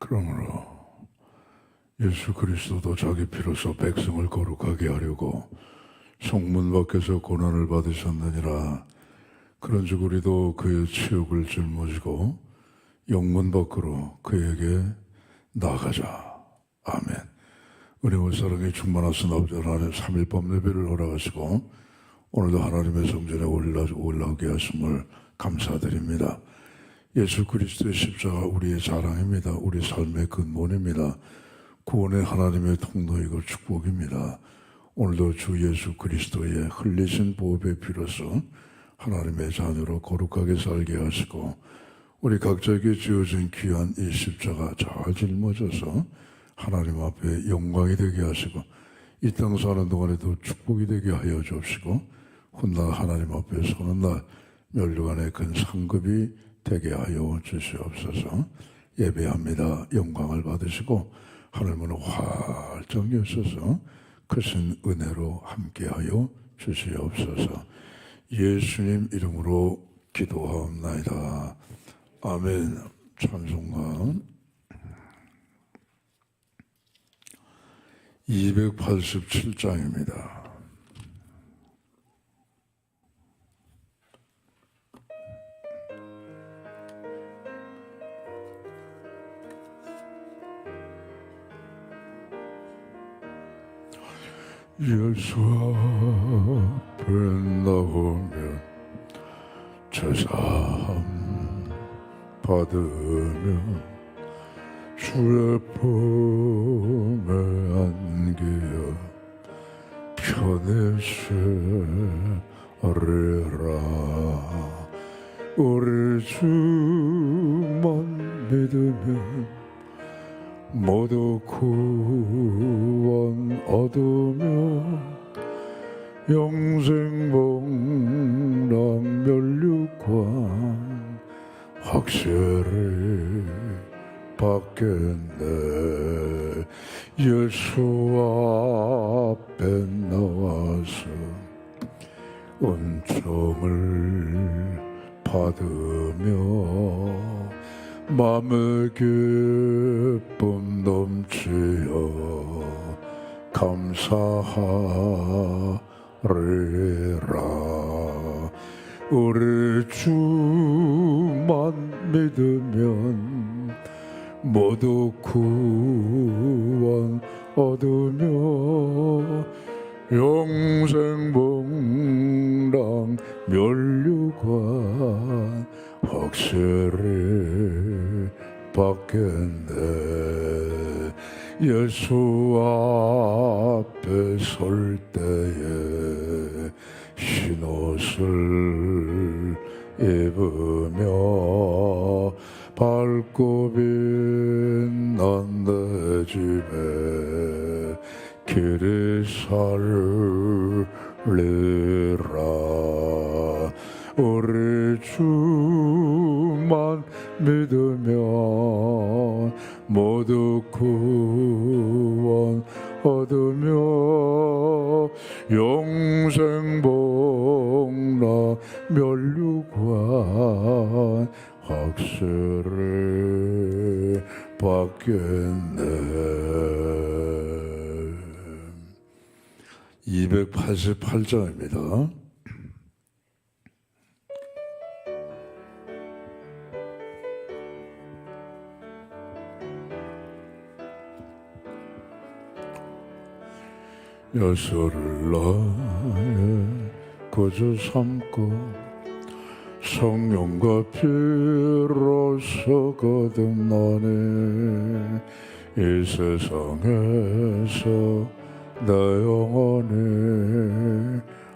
그러므로 예수 그리스도도 자기 피로서 백성을 거룩하게 하려고 성문 밖에서 고난을 받으셨느니라. 그런즉 우리도 그의 치욕을 짊어지고 영문 밖으로 그에게 나가자. 아멘. 은혜와 사랑이 충만하신 아버지 하나님, 3일 밤 예배를 허락하시고 오늘도 하나님의 성전에 올라오게 하심을 감사드립니다. 예수 그리스도의 십자가 우리의 자랑입니다. 우리 삶의 근본입니다. 구원의 하나님의 통로이고 축복입니다. 오늘도 주 예수 그리스도의 흘리신 보혈의 피로서 하나님의 자녀로 거룩하게 살게 하시고 우리 각자에게 지어진 귀한 이 십자가 잘 짊어져서 하나님 앞에 영광이 되게 하시고 이 땅 사는 동안에도 축복이 되게 하여 주옵시고 훗날 하나님 앞에 서는 날 멸류관의 큰 상급이 되게 하여 주시옵소서. 예배합니다. 영광을 받으시고 하늘문을 활짝 여셔서 크신 은혜로 함께하여 주시옵소서. 예수님 이름으로 기도하옵나이다. 아멘. 찬송가 287장입니다. 예수 앞에 나오면 제사함 받으며 주의 품에 안기어 편히 쉬리라. 우리 주만 믿으면 모두 구원 얻으며 영생 복락 멸류관 확실히 받겠네. 예수 앞에 나와서 은총을 받으며 맘의 기쁨 넘치어 감사하리라. 우리 주만 믿으면 모두 구원 얻으며 영생 복락 멸류관 확실히 받겠네. 예수 앞에 설 때에 흰옷을 입으며 밝고 빛난 내 집에 길이 살리라. 우리 주만 믿으면 모두 구원 얻으며 영생 복락 멸류관 확실히 받겠네. 288장입니다. 예수를 나의 구주 삼고 성령과 피로써 거듭나네. 이 세상에서 내 영혼이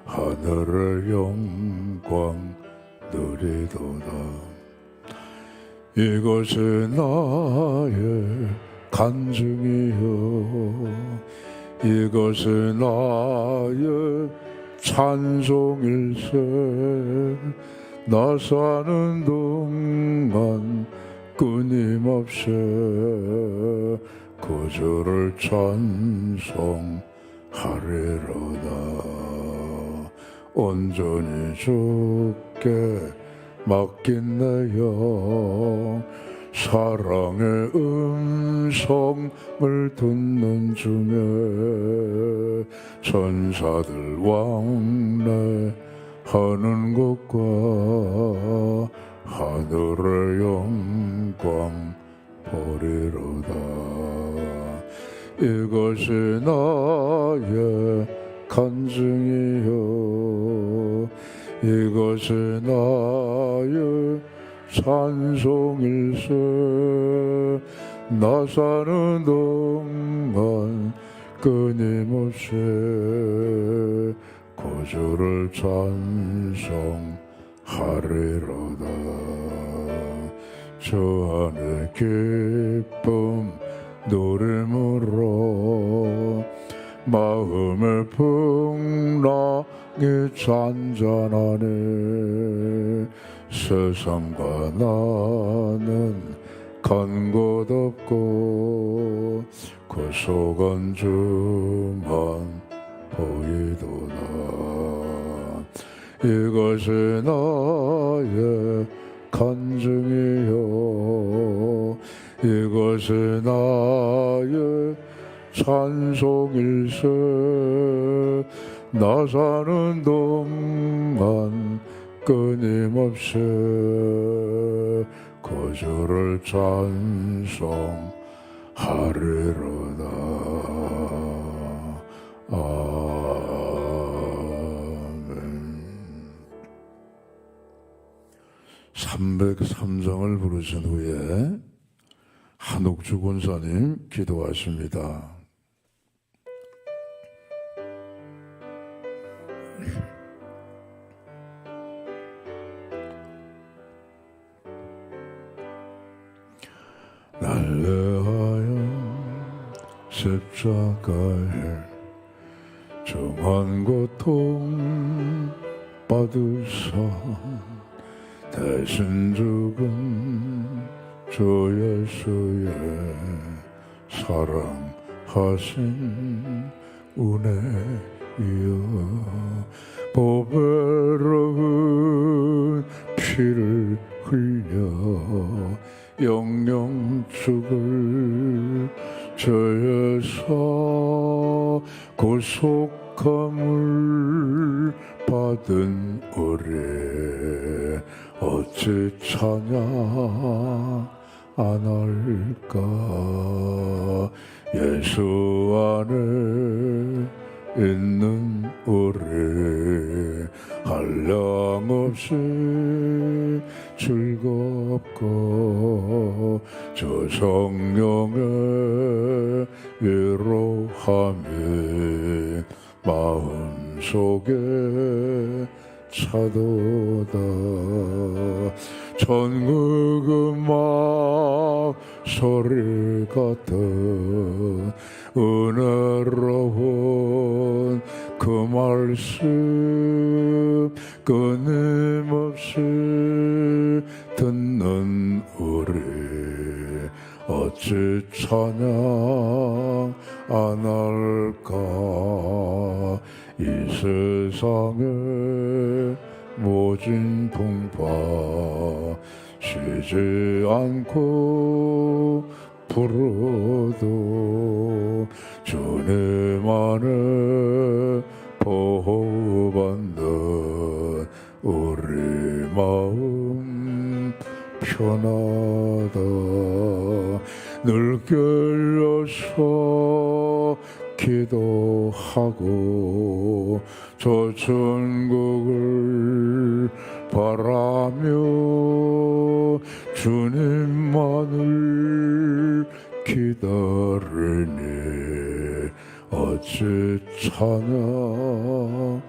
하늘의 영광 누리도다. 이것이 나의 간증이요 이것이 나의 찬송일세. 나 사는 동안 끊임없이 구주를 찬송하리로다. 온전히 주께 맡긴 내 영 사랑의 음성을 듣는 중에 천사들 왕래하는 것과 하늘의 영광 보리로다. 이것이 나의 간증이요 이것이 나의 찬송일세. 나 사는 동안 끊임없이 구주를 찬송하리로다. 저 안에 기쁨 노래물어 마음의 풍랑이 잔잔하네. 세상과 나는 간 곳 없고 그 속은 주만 보이도다. 이것이 나의 간증이요 이것이 나의 찬송일세. 나 사는 동안 끊임없이 구주를 찬송하리로다. 아멘. 303장을 부르신 후에 한옥주 권사님 기도하십니다. 날 위하여 십자가에 정한 고통 받으사 대신 죽은 주 예수의 사랑하신 은혜이여 보배로운 피를 흘려 영영 죽을 죄에서 구속함을 받은 우리 어찌 찬양 안 할까. 예수 안에 있는 우리 한량없이 즐겁고 저 성령의 위로함이 마음속에 차도다. 천국 음악 소리 같은 은혜로운 그 말씀 끊임없이 듣는 우리 어찌 찬양 안 할까. 이 세상에 모진 풍파 쉬지 않고 불어도 주님 안에 보호받는 우리 마음 편하다. 늘 깨어서 기도하고 저 천국을 바라며 주님만을 기다리니 어찌 찬양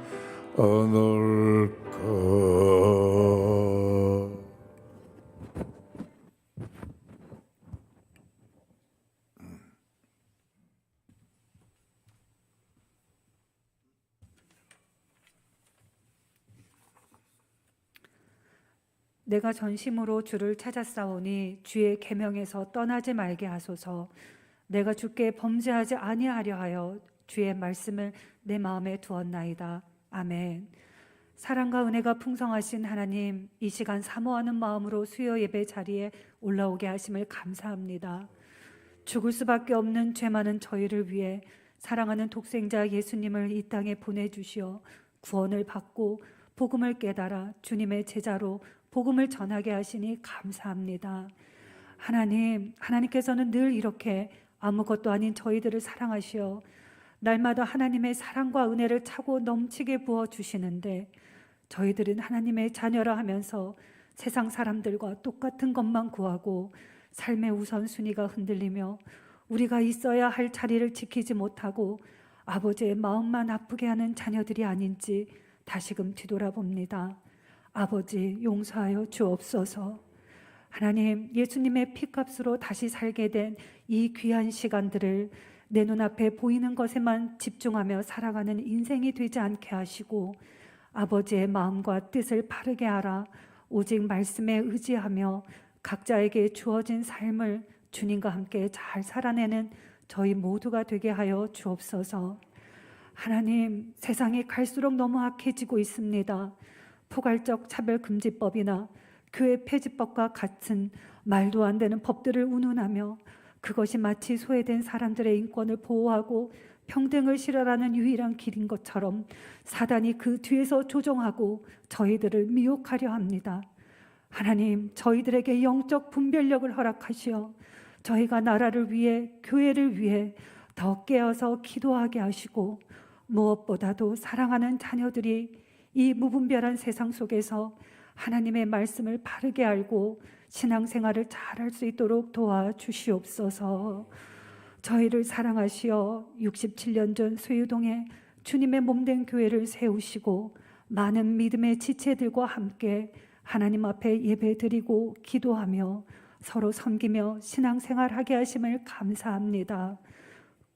안 할까. 내가 전심으로 주를 찾았사오니 주의 계명에서 떠나지 말게 하소서. 내가 주께 범죄하지 아니하려 하여 주의 말씀을 내 마음에 두었나이다. 아멘. 사랑과 은혜가 풍성하신 하나님, 이 시간 사모하는 마음으로 수요 예배 자리에 올라오게 하심을 감사합니다. 죽을 수밖에 없는 죄 많은 저희를 위해 사랑하는 독생자 예수님을 이 땅에 보내주시어 구원을 받고 복음을 깨달아 주님의 제자로 복음을 전하게 하시니 감사합니다. 하나님께서는 늘 이렇게 아무것도 아닌 저희들을 사랑하시어 날마다 하나님의 사랑과 은혜를 차고 넘치게 부어주시는데, 저희들은 하나님의 자녀라 하면서 세상 사람들과 똑같은 것만 구하고 삶의 우선순위가 흔들리며 우리가 있어야 할 자리를 지키지 못하고 아버지의 마음만 아프게 하는 자녀들이 아닌지 다시금 뒤돌아봅니다. 아버지, 용서하여 주옵소서. 하나님, 예수님의 피값으로 다시 살게 된 이 귀한 시간들을 내 눈앞에 보이는 것에만 집중하며 살아가는 인생이 되지 않게 하시고 아버지의 마음과 뜻을 바르게 알아 오직 말씀에 의지하며 각자에게 주어진 삶을 주님과 함께 잘 살아내는 저희 모두가 되게 하여 주옵소서. 하나님, 세상이 갈수록 너무 악해지고 있습니다. 포괄적 차별금지법이나 교회 폐지법과 같은 말도 안 되는 법들을 운운하며 그것이 마치 소외된 사람들의 인권을 보호하고 평등을 실현하는 유일한 길인 것처럼 사단이 그 뒤에서 조종하고 저희들을 미혹하려 합니다. 하나님, 저희들에게 영적 분별력을 허락하시어 저희가 나라를 위해, 교회를 위해 더 깨어서 기도하게 하시고, 무엇보다도 사랑하는 자녀들이 이 무분별한 세상 속에서 하나님의 말씀을 바르게 알고 신앙생활을 잘할 수 있도록 도와주시옵소서. 저희를 사랑하시어 67년 전 소유동에 주님의 몸된 교회를 세우시고 많은 믿음의 지체들과 함께 하나님 앞에 예배드리고 기도하며 서로 섬기며 신앙생활하게 하심을 감사합니다.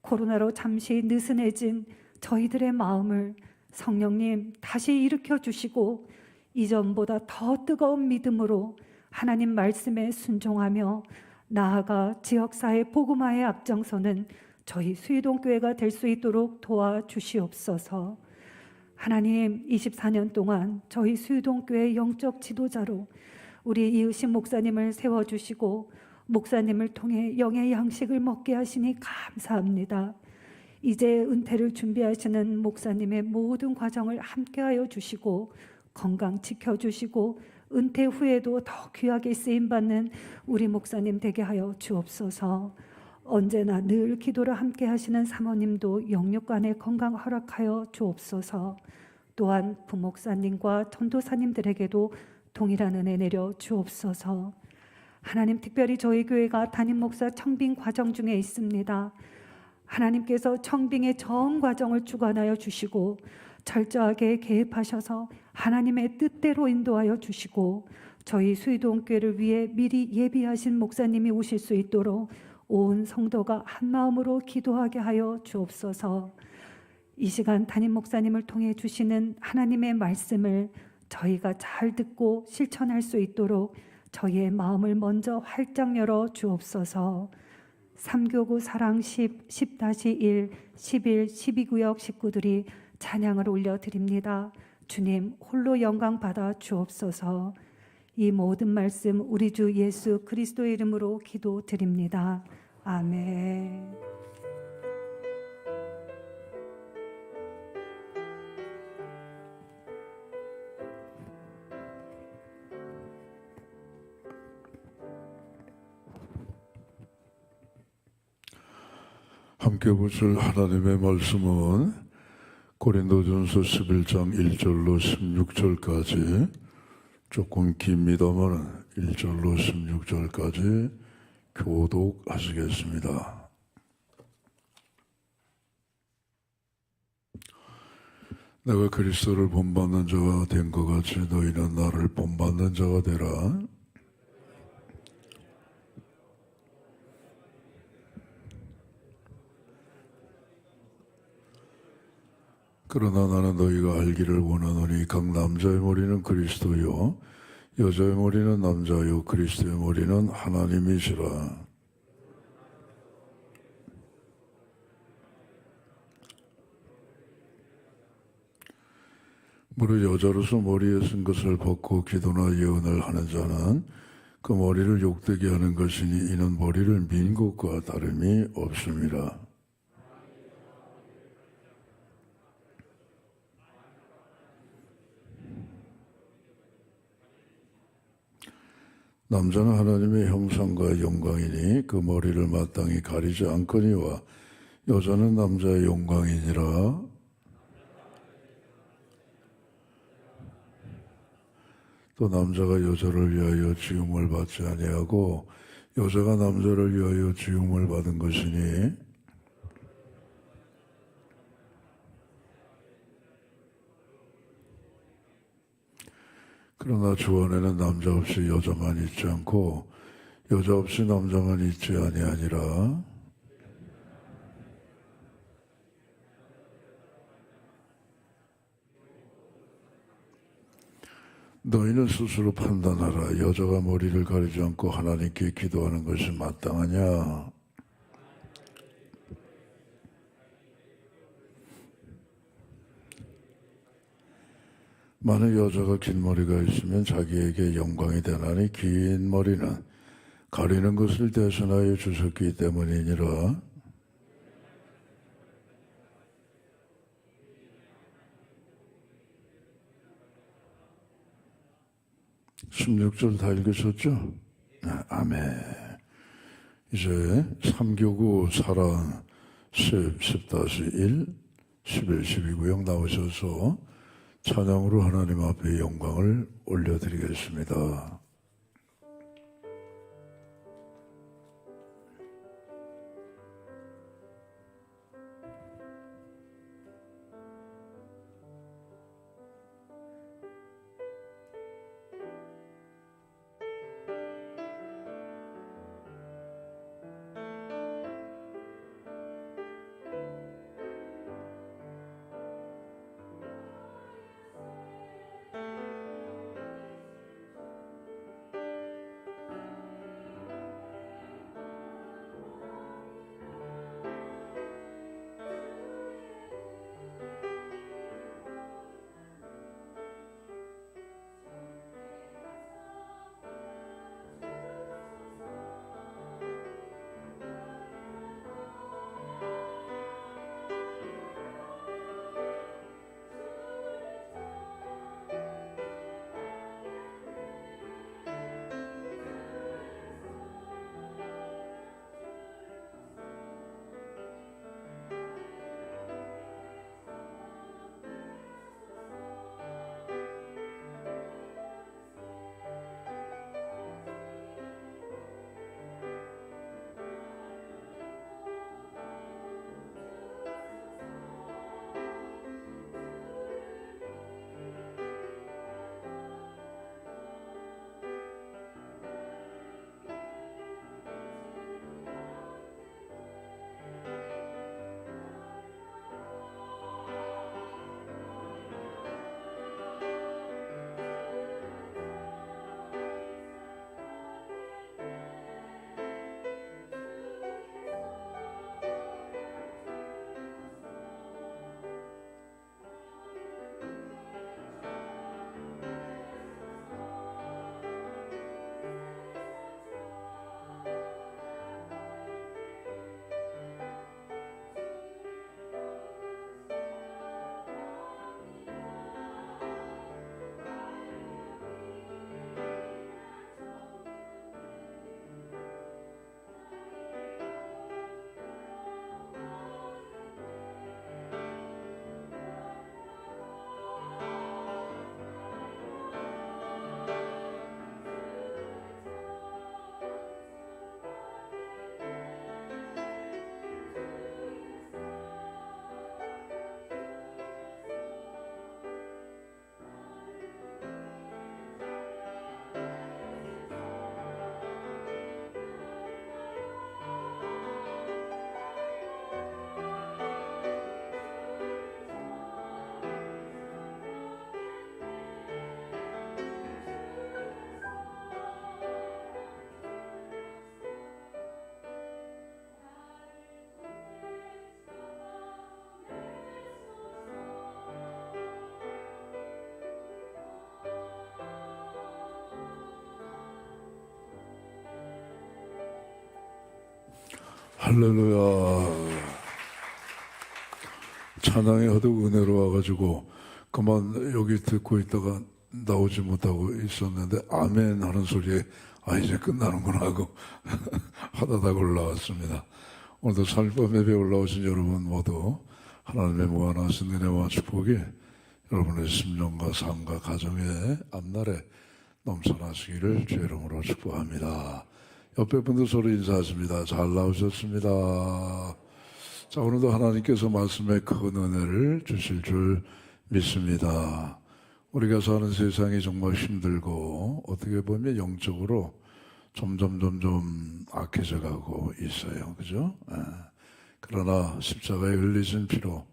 코로나로 잠시 느슨해진 저희들의 마음을 성령님 다시 일으켜 주시고 이전보다 더 뜨거운 믿음으로 하나님 말씀에 순종하며 나아가 지역사회 복음화에 앞장서는 저희 수유동교회가 될 수 있도록 도와주시옵소서. 하나님, 24년 동안 저희 수유동교회 영적 지도자로 우리 이으신 목사님을 세워주시고 목사님을 통해 영의 양식을 먹게 하시니 감사합니다. 이제 은퇴를 준비하시는 목사님의 모든 과정을 함께하여 주시고 건강 지켜주시고 은퇴 후에도 더 귀하게 쓰임받는 우리 목사님 되게 하여 주옵소서. 언제나 늘 기도를 함께 하시는 사모님도 영육간의 건강 허락하여 주옵소서. 또한 부목사님과 전도사님들에게도 동일한 은혜 내려 주옵소서. 하나님, 특별히 저희 교회가 담임 목사 청빙 과정 중에 있습니다. 하나님께서 청빙의 전 과정을 주관하여 주시고 철저하게 개입하셔서 하나님의 뜻대로 인도하여 주시고 저희 수유동교회를 위해 미리 예비하신 목사님이 오실 수 있도록 온 성도가 한마음으로 기도하게 하여 주옵소서. 이 시간 담임 목사님을 통해 주시는 하나님의 말씀을 저희가 잘 듣고 실천할 수 있도록 저희의 마음을 먼저 활짝 열어 주옵소서. 3교구 사랑 10, 10-1, 11, 12구역 식구들이 찬양을 올려드립니다. 주님 홀로 영광 받아 주옵소서. 이 모든 말씀 우리 주 예수 그리스도의 이름으로 기도드립니다. 아멘. 함께 보실 하나님의 말씀은 고린도전서 11장 1절로 16절까지 조금 깁니다만 1절로 16절까지 교독하시겠습니다. 내가 그리스도를 본받는 자가 된 것 같이 너희는 나를 본받는 자가 되라. 그러나 나는 너희가 알기를 원하노니 각 남자의 머리는 그리스도요 여자의 머리는 남자요 그리스도의 머리는 하나님이시라. 무릇 여자로서 머리에 쓴 것을 벗고 기도나 예언을 하는 자는 그 머리를 욕되게 하는 것이니 이는 머리를 민 것과 다름이 없습니다. 남자는 하나님의 형상과 영광이니 그 머리를 마땅히 가리지 않거니와 여자는 남자의 영광이니라. 또 남자가 여자를 위하여 지음을 받지 아니하고 여자가 남자를 위하여 지음을 받은 것이니 그러나 주 안에는 남자 없이 여자만 있지 않고 여자 없이 남자만 있지 아니하니라. 너희는 스스로 판단하라. 여자가 머리를 가리지 않고 하나님께 기도하는 것이 마땅하냐? 만약 여자가 긴 머리가 있으면 자기에게 영광이 되나니 긴 머리는 가리는 것을 대신하여 주셨기 때문이니라. 16절 다 읽으셨죠? 네, 아멘. 이제 3교구 사랑 10-1, 11, 12구역 나오셔서 찬양으로 하나님 앞에 영광을 올려드리겠습니다. 할렐루야. 찬양이 하도 은혜로워가지고 그만 여기 듣고 있다가 나오지 못하고 있었는데 아멘 하는 소리에 이제 끝나는구나 하고 하다가 올라왔습니다. 오늘도 살밤 예배 올라오신 여러분 모두 하나님의 무한하신 은혜와 축복이 여러분의 심령과 삶과 가정의 앞날에 넘쳐나시기를 주의 이름으로 축복합니다. 옆에 분들 서로 인사하십니다. 잘 나오셨습니다. 자, 오늘도 하나님께서 말씀에 큰 은혜를 주실 줄 믿습니다. 우리가 사는 세상이 정말 힘들고 어떻게 보면 영적으로 점점 악해져 가고 있어요. 그죠? 그러나 십자가에 흘리신 피로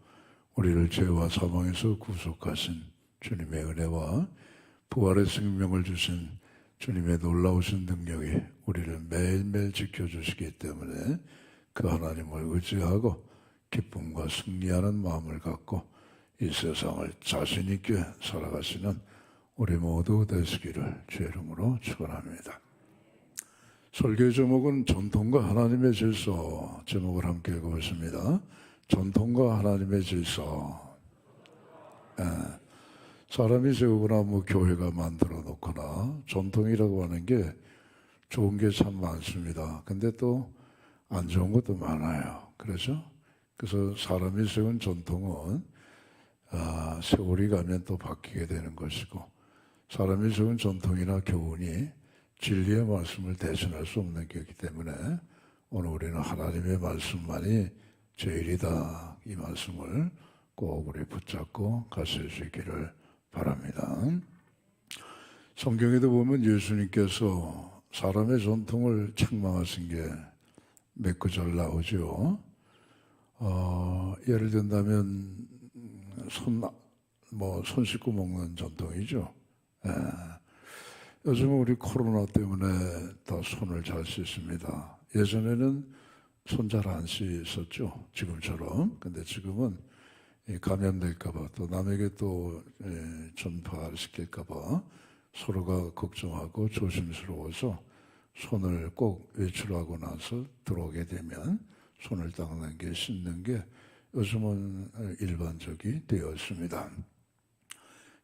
우리를 죄와 사망에서 구속하신 주님의 은혜와 부활의 생명을 주신 주님의 놀라우신 능력이 우리를 매일매일 지켜주시기 때문에 그 하나님을 의지하고 기쁨과 승리하는 마음을 갖고 이 세상을 자신 있게 살아가시는 우리 모두 되시기를 주의 이름으로 축원합니다. 설교 제목은 전통과 하나님의 질서 제목을 함께 읽어보십니다. 전통과 하나님의 질서. 사람이 세우거나 교회가 만들어 놓거나 전통이라고 하는 게 좋은 게 참 많습니다. 근데 또 안 좋은 것도 많아요. 그렇죠? 그래서 사람이 세운 전통은 세월이 가면 또 바뀌게 되는 것이고 사람이 세운 전통이나 교훈이 진리의 말씀을 대신할 수 없는 것이기 때문에 오늘 우리는 하나님의 말씀만이 제일이다. 이 말씀을 꼭 우리 붙잡고 가실 수 있기를 바랍니다. 성경에도 보면 예수님께서 사람의 전통을 책망하신 게 몇 구절 나오죠. 예를 든다면 손 씻고 먹는 전통이죠. 요즘은 우리 코로나 때문에 더 손을 잘 씻습니다. 예전에는 손 잘 안 씻었죠. 지금처럼. 근데 지금은 감염될까봐 또 남에게 또 전파시킬까봐 서로가 걱정하고 조심스러워서 손을 꼭 외출하고 나서 들어오게 되면 손을 닦는 게 씻는 게 요즘은 일반적이 되었습니다.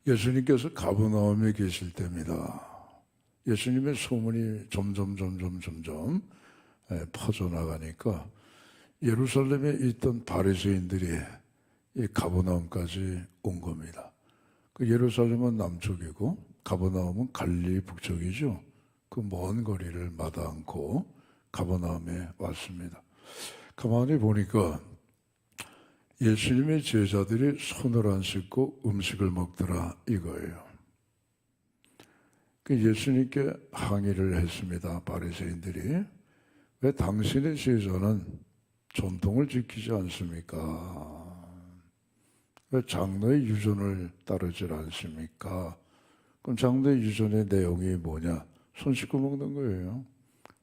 예수님께서 가버나움에 계실 때입니다. 예수님의 소문이 점점 퍼져나가니까 예루살렘에 있던 바리새인들이 이 가버나움까지 온 겁니다. 그 예루살렘은 남쪽이고 가버나움은 갈릴리 북쪽이죠. 그 먼 거리를 마다 않고 가버나움에 왔습니다. 가만히 보니까 예수님의 제자들이 손을 안 씻고 음식을 먹더라 이거예요. 그 예수님께 항의를 했습니다. 바리새인들이 왜 당신의 제자는 전통을 지키지 않습니까? 왜 장로의 유전을 따르지 않습니까? 그럼 장로의 유전의 내용이 뭐냐? 손 씻고 먹는 거예요.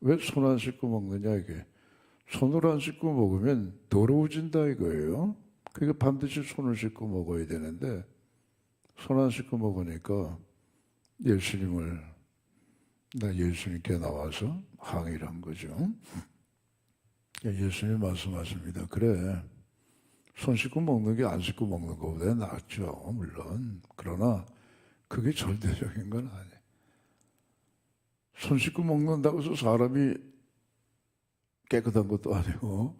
왜 손 안 씻고 먹느냐 이게. 손으로 안 씻고 먹으면 더러워진다 이거예요. 그러니까 반드시 손을 씻고 먹어야 되는데 손 안 씻고 먹으니까 예수님께 나와서 항의를 한 거죠. 예수님 말씀하십니다. 그래, 손 씻고 먹는 게 안 씻고 먹는 것보다 낫죠. 물론. 그러나 그게 절대적인 건 아니에요. 손 씻고 먹는다고 해서 사람이 깨끗한 것도 아니고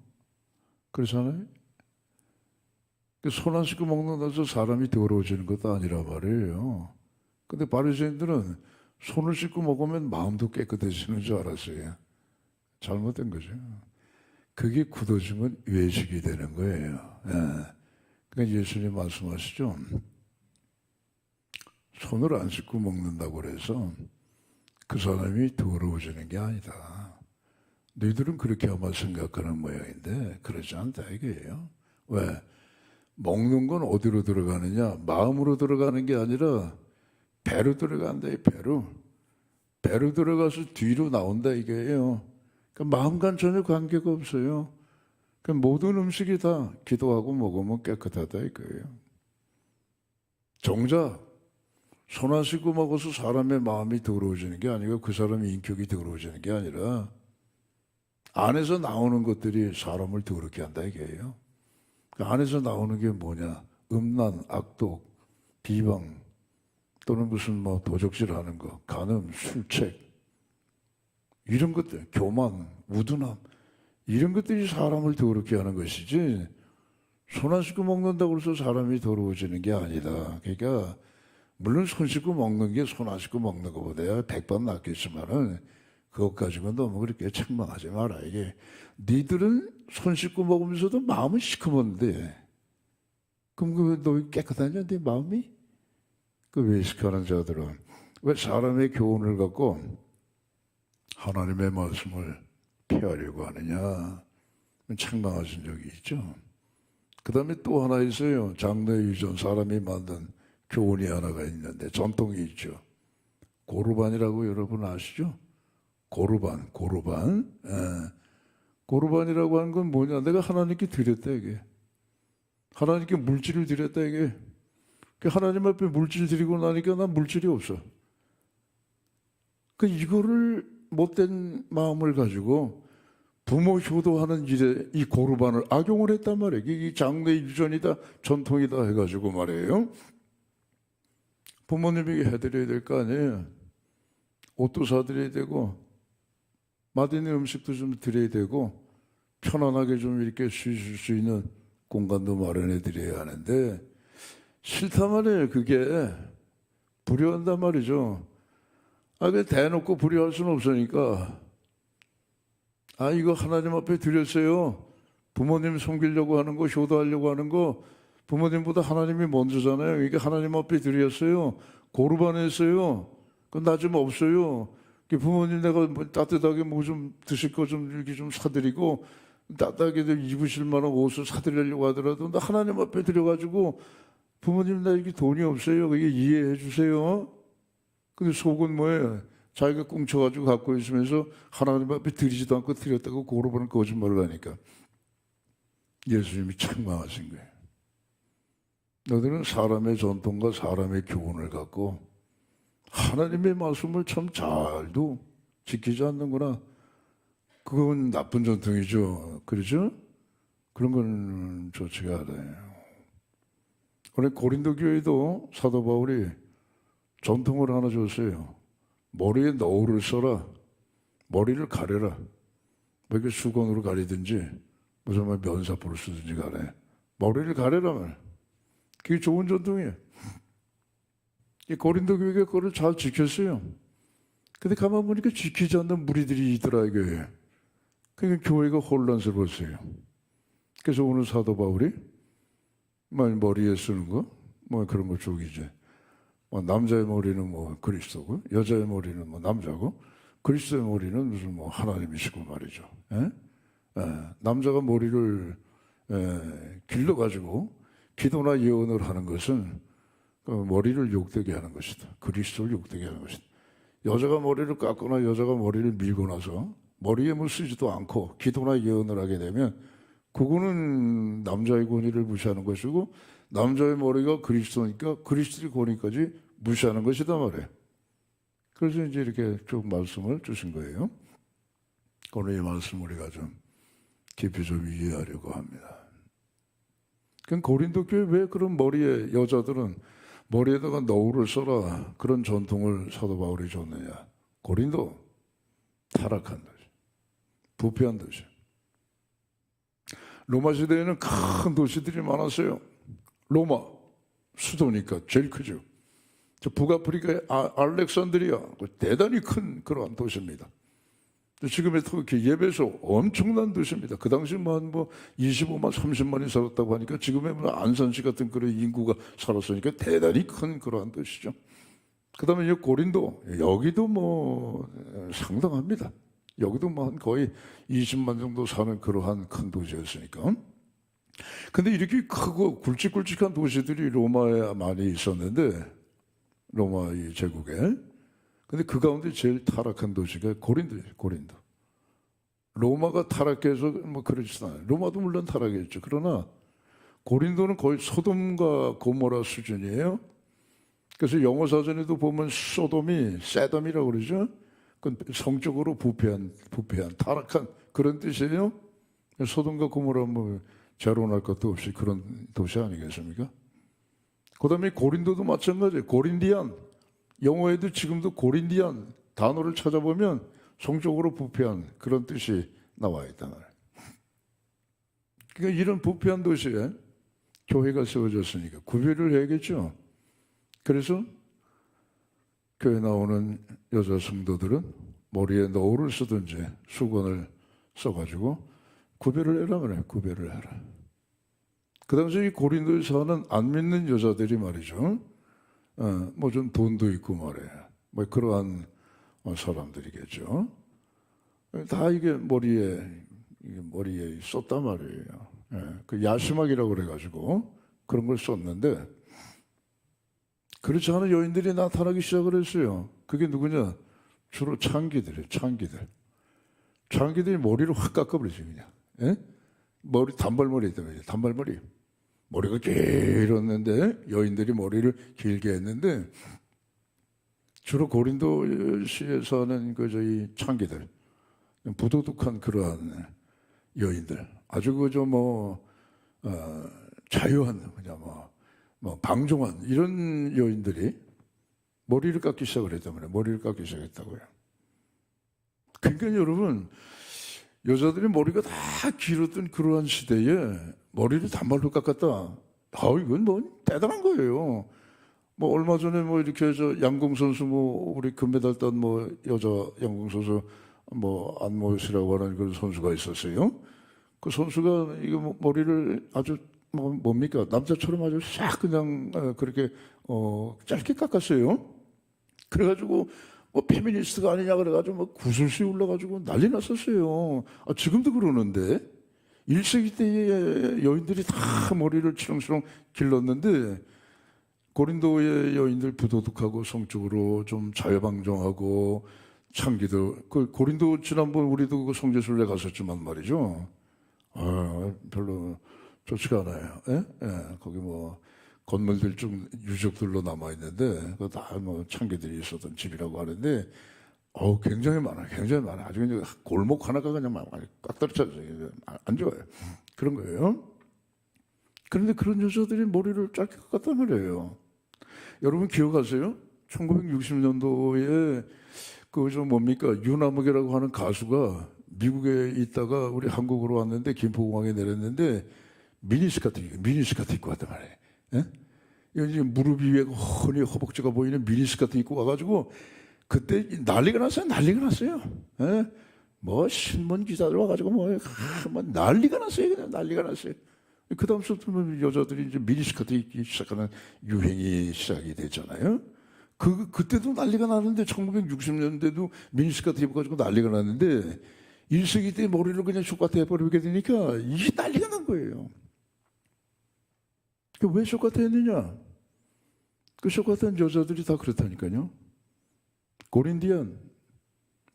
그렇잖아요. 손 안 씻고 먹는다고 해서 사람이 더러워지는 것도 아니라 말이에요. 근데 바리새인들은 손을 씻고 먹으면 마음도 깨끗해지는 줄 알았어요. 잘못된 거죠. 그게 굳어지면 외식이 되는 거예요. 그러니까 예수님 말씀하시죠. 손을 안 씻고 먹는다고 그래서 그 사람이 더러워지는 게 아니다. 너희들은 그렇게 아마 생각하는 모양인데 그러지 않다 이거예요. 왜? 먹는 건 어디로 들어가느냐? 마음으로 들어가는 게 아니라 배로 들어간다. 배로 들어가서 뒤로 나온다 이거예요. 그러니까 마음과는 전혀 관계가 없어요. 그러니까 모든 음식이 다 기도하고 먹으면 깨끗하다 이거예요. 정작 손 안 씻고 먹어서 사람의 마음이 더러워지는 게 아니고 그 사람의 인격이 더러워지는 게 아니라 안에서 나오는 것들이 사람을 더럽게 한다 이게요. 그 안에서 나오는 게 뭐냐? 음란, 악독, 비방, 또는 무슨 뭐 도적질하는 거, 간음, 술책, 이런 것들, 교만, 우둔함, 이런 것들이 사람을 더럽게 하는 것이지, 손 안 씻고 먹는다고 해서 사람이 더러워지는 게 아니다. 그러니까 물론 손 씻고 먹는 게 손 안 씻고 먹는 것보다 100번 낫겠지만은 그것 가지고 너무 그렇게 책망하지 마라. 이게 니들은 손 씻고 먹으면서도 마음은 시커먼데, 그럼 너 깨끗하냐 네 마음이? 그 외식하는 자들은 왜 사람의 교훈을 갖고 하나님의 말씀을 폐하려고 하느냐, 책망하신 적이 있죠. 그 다음에 또 하나 있어요. 장래 유전, 사람이 만든 교훈이 하나가 있는데 전통이 있죠. 고르반이라고 여러분 아시죠? 고르반. 고르반이라고 하는 건 뭐냐? 내가 하나님께 드렸다 이게. 하나님께 물질을 드렸다 이게. 하나님 앞에 물질 드리고 나니까 난 물질이 없어. 이거를 못된 마음을 가지고 부모 효도하는 일에 이 고르반을 악용을 했단 말이에요. 이 장래 유전이다, 전통이다 해가지고 말이에요. 부모님에게 해드려야 될 거 아니에요. 옷도 사드려야 되고 맛있는 음식도 좀 드려야 되고 편안하게 좀 이렇게 쉬실 수 있는 공간도 마련해 드려야 하는데 싫단 말이에요. 그게 불효한단 말이죠. 그 대놓고 불효할 수는 없으니까 이거 하나님 앞에 드렸어요. 부모님 섬기려고 하는 거, 효도하려고 하는 거 부모님보다 하나님이 먼저잖아요. 이게 하나님 앞에 드렸어요. 고르반 했어요. 그건 나 좀 없어요. 부모님 내가 뭐 따뜻하게 뭐 좀 드실 거 좀 이렇게 좀 사드리고 따뜻하게 입으실 만한 옷을 사드리려고 하더라도 나 하나님 앞에 드려가지고 부모님 나 이게 돈이 없어요. 그게 이해해 주세요. 근데 속은 뭐예요? 자기가 꿍쳐가지고 갖고 있으면서 하나님 앞에 드리지도 않고 드렸다고 고르반을 거짓말을 하니까 예수님이 책망하신 거예요. 너희들은 사람의 전통과 사람의 교훈을 갖고 하나님의 말씀을 참 잘도 지키지 않는구나. 그건 나쁜 전통이죠. 그렇죠? 그런 건 좋지가 않아요. 오늘 고린도 교회도 사도 바울이 전통을 하나 줬어요. 머리에 너울을 써라. 머리를 가려라. 뭐 이렇게 수건으로 가리든지 무슨 말 면사포를 쓰든지 간에 머리를 가려라면 그게 좋은 전통이에요. 이 고린도 교회가 그걸 잘 지켰어요. 근데 가만 보니까 지키지 않는 무리들이 있더라 이게. 그러니까 교회가 혼란스러웠어요. 그래서 오늘 사도 바울이 머리에 쓰는 거, 뭐 그런 거 쪽이지. 남자의 머리는 뭐 그리스도고, 여자의 머리는 뭐 남자고, 그리스도의 머리는 무슨 뭐 하나님이시고 말이죠. 남자가 머리를 길러가지고 기도나 예언을 하는 것은 머리를 욕되게 하는 것이다. 그리스도를 욕되게 하는 것이다. 여자가 머리를 깎거나 여자가 머리를 밀고 나서 머리에 뭐 쓰지도 않고 기도나 예언을 하게 되면 그거는 남자의 권위를 무시하는 것이고 남자의 머리가 그리스도니까 그리스도의 권위까지 무시하는 것이다 말이에요. 그래서 이제 이렇게 쭉 말씀을 주신 거예요. 오늘 이 말씀 우리가 좀 깊이 좀 이해하려고 합니다. 그럼 고린도 교회 왜 그런 머리에 여자들은 머리에다가 너울을 써라 그런 전통을 사도 바울이 줬느냐? 고린도 타락한 도시, 부패한 도시. 로마 시대에는 큰 도시들이 많았어요. 로마 수도니까 제일 크죠. 북아프리카의 알렉산드리아 대단히 큰 그러한 도시입니다. 지금의 터키 예배소 엄청난 도시입니다. 그 당시 뭐 25만 30만이 살았다고 하니까 지금의 안산시 같은 그런 인구가 살았으니까 대단히 큰 그러한 도시죠. 그 다음에 이제 고린도 여기도 뭐 상당합니다. 여기도 뭐 거의 20만 정도 사는 그러한 큰 도시였으니까. 근데 이렇게 크고 굵직굵직한 도시들이 로마에 많이 있었는데 로마 이 제국에. 근데 그 가운데 제일 타락한 도시가 고린도예요. 고린도. 로마가 타락해서 뭐 그렇지 않아요. 로마도 물론 타락했죠. 그러나 고린도는 거의 소돔과 고모라 수준이에요. 그래서 영어 사전에도 보면 소돔이 세덤이라고 그러죠. 그건 성적으로 부패한 타락한 그런 뜻이에요. 소돔과 고모라 뭐 재론할 것도 없이 그런 도시 아니겠습니까? 그다음에 고린도도 마찬가지예요. 고린디안, 영어에도 지금도 고린디안 단어를 찾아보면 성적으로 부패한 그런 뜻이 나와 있단 말이에요. 그러니까 이런 부패한 도시에 교회가 세워졌으니까 구별을 해야겠죠. 그래서 교회 나오는 여자 성도들은 머리에 너울을 쓰든지 수건을 써가지고 구별을 해라 그래요. 구별을 해라. 그 당시 고린도에 사는 안 믿는 여자들이 말이죠. 뭐 좀 돈도 있고 말이에요. 뭐 그러한 사람들이겠죠. 다 이게 머리에 썼단 말이에요. 그 야심하기라고 그래가지고 그런 걸 썼는데 그렇지 않은 여인들이 나타나기 시작을 했어요. 그게 누구냐? 주로 창기들이에요. 창기들이 머리를 확 깎아버리죠 그냥. 예? 머리 단발머리 있다면요. 단발머리. 머리가 길었는데 여인들이 머리를 길게 했는데 주로 고린도시에 사는 그 저희 창기들, 부도덕한 그러한 여인들, 아주 그저 자유한 그냥 뭐 방종한 이런 여인들이 머리를 깎기 시작을 했단 말이에요. 머리를 깎기 시작했다고요. 그러니까 여러분, 여자들이 머리가 다 길었던 그러한 시대에 머리를 단발로 깎았다. 이건 뭐 대단한 거예요. 뭐 얼마 전에 뭐 이렇게 저 양궁 선수 뭐 우리 금메달 딴 뭐 여자 양궁 선수 뭐 안모 씨라고 하는 그런 선수가 있었어요. 그 선수가 이거 뭐 머리를 아주 뭡니까 남자처럼 아주 싹 그냥 그렇게 짧게 깎았어요. 그래가지고 뭐 페미니스트가 아니냐 그래가지고 뭐 구슬씨 올라가지고 난리 났었어요. 지금도 그러는데 1세기 때의 여인들이 다 머리를 치렁치렁 길렀는데 고린도의 여인들 부도덕하고 성적으로 좀 자유방종하고 창기도 그 고린도 지난번 우리도 그 성지순례 갔었지만 말이죠. 별로 좋지가 않아요. 거기 뭐 건물들 좀 유적들로 남아 있는데 그 다 뭐 창기들이 있었던 집이라고 하는데 굉장히 많아요. 굉장히 많아. 아주 그냥 골목 하나가 그냥 꽉 떨어져요. 안 좋아요. 그런 거예요. 그런데 그런 여자들이 머리를 짧게 깎았단 말이에요. 여러분 기억하세요? 1960년도에 그 좀 뭡니까 유나무게라고 하는 가수가 미국에 있다가 우리 한국으로 왔는데 김포공항에 내렸는데 미니스커트 입고 왔단 말이에요. 여기 무릎 위에 훤히 허벅지가 보이는 미니스커트 입고 와가지고 그때 난리가 났어요. 뭐 신문 기자들 와가지고 뭐 난리가 났어요. 그냥 난리가 났어요. 그 다음부터 여자들이 이제 미니스커트 입기 시작하는 유행이 시작이 됐잖아요. 그때도 난리가 나는데 1960년대도 미니스커트 입어가지고 난리가 났는데 1세기 때 머리를 그냥 숏가트 해버리게 되니까 이게 난리가 난 거예요. 왜 숏가트 했느냐? 그 숏가트한 여자들이 다 그렇다니까요. 고린디안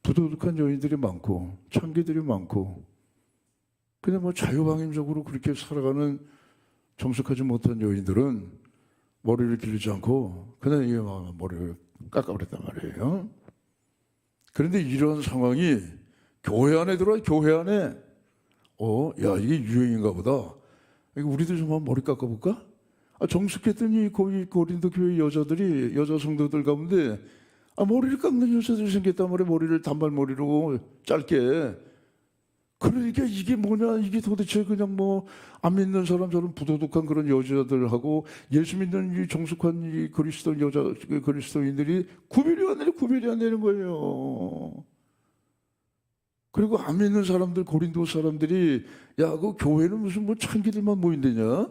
부도덕한 여인들이 많고 창기들이 많고 그냥 뭐 자유방임적으로 그렇게 살아가는 정숙하지 못한 여인들은 머리를 기르지 않고 그냥 이게 막 머리를 깎아버렸단 말이에요. 그런데 이런 상황이 교회 안에 들어와. 교회 안에 야 이게 유행인가 보다. 우리도 좀 한번 머리 깎아볼까? 정숙했더니 고린도 교회 여자 성도들 가운데 머리를 깎는 여자들이 생겼단 말이에요. 머리를 단발머리로 짧게. 그러니까 이게 뭐냐, 이게 도대체 그냥 뭐 안 믿는 사람처럼 부도덕한 그런 여자들하고 예수 믿는 이 정숙한 이 그리스도인들이 구별이 안 되는 거예요. 그리고 안 믿는 사람들, 고린도 사람들이 그 교회는 무슨 뭐 창기들만 모인대냐?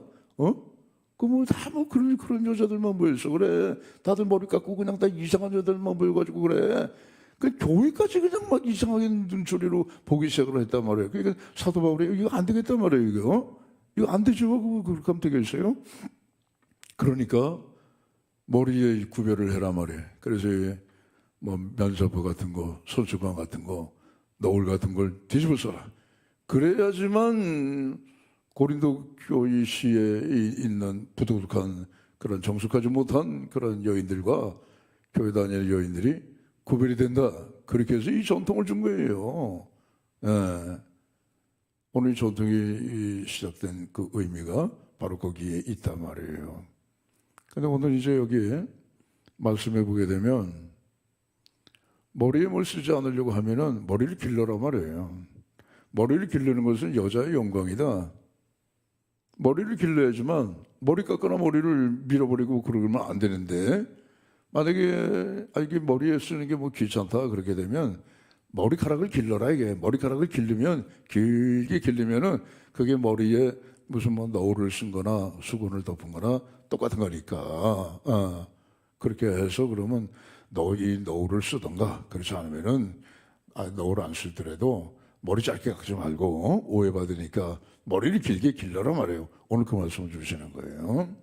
그런 여자들만 모였어. 그래. 다들 머리 깎고 그냥 다 이상한 여자들만 모여가지고 그래. 그 교회까지 그냥 막 이상하게 눈초리로 보기 시작을 했단 말이에요. 그러니까 사도 바울이 이거 안 되겠단 말이에요. 이거 안 되죠. 그렇게 하면 되겠어요? 그러니까 머리에 구별을 해라 말이에요. 그래서 뭐 면사포 같은 거, 손수건 같은 거, 너울 같은 걸 뒤집어 써라. 그래야지만 고린도 교회시에 있는 부도덕한 그런 정숙하지 못한 그런 여인들과 교회 다니는 여인들이 구별이 된다. 그렇게 해서 이 전통을 준 거예요. 예. 오늘 이 전통이 시작된 그 의미가 바로 거기에 있단 말이에요. 근데 오늘 이제 여기 말씀해 보게 되면 머리에 뭘 쓰지 않으려고 하면은 머리를 길러라 말이에요. 머리를 기르는 것은 여자의 영광이다. 머리를 길러야지만 머리 깎거나 머리를 밀어버리고 그러면 안 되는데 만약에 이게 머리에 쓰는 게 뭐 귀찮다 그렇게 되면 머리카락을 길러라 이게 머리카락을 길르면 길게 길르면은 그게 머리에 무슨 뭐 너울을 쓴 거나 수건을 덮은 거나 똑같은 거니까 그렇게 해서 그러면 이 너울을 쓰던가 그렇지 않으면은 너울 안 쓰더라도 머리 짧게 깎지 말고 오해받으니까 머리를 길게 길러라 말이에요. 오늘 그 말씀을 주시는 거예요.